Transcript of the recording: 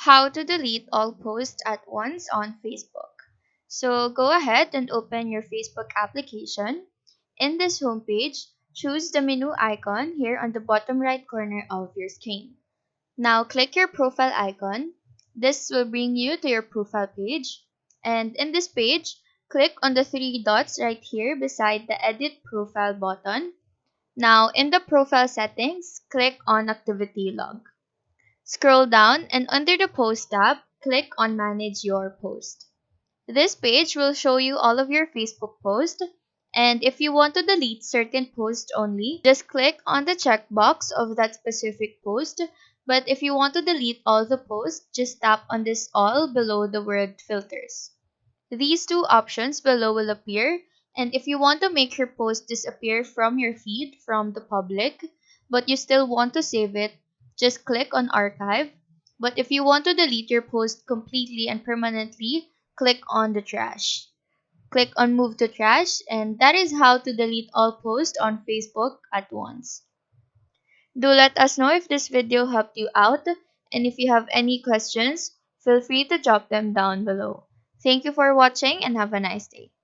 How to delete all posts at once on Facebook. So go ahead and open your Facebook application. In this homepage, choose the menu icon here on the bottom right corner of your screen. Now click your profile icon. This will bring you to your profile page. And in this page, click on the three dots right here beside the edit profile button. Now in the profile settings, click on activity log. Scroll down and under the Post tab, click on Manage Your Post. This page will show you all of your Facebook posts, and if you want to delete certain posts only, just click on the checkbox of that specific post. But if you want to delete all the posts, just tap on this all below the word filters. These two options below will appear, and if you want to make your post disappear from your feed from the public, but you still want to save it, just click on archive. But if you want to delete your post completely and permanently, click on the trash. Click on move to trash, and that is how to delete all posts on Facebook at once. Do let us know if this video helped you out, and if you have any questions, feel free to drop them down below. Thank you for watching and have a nice day.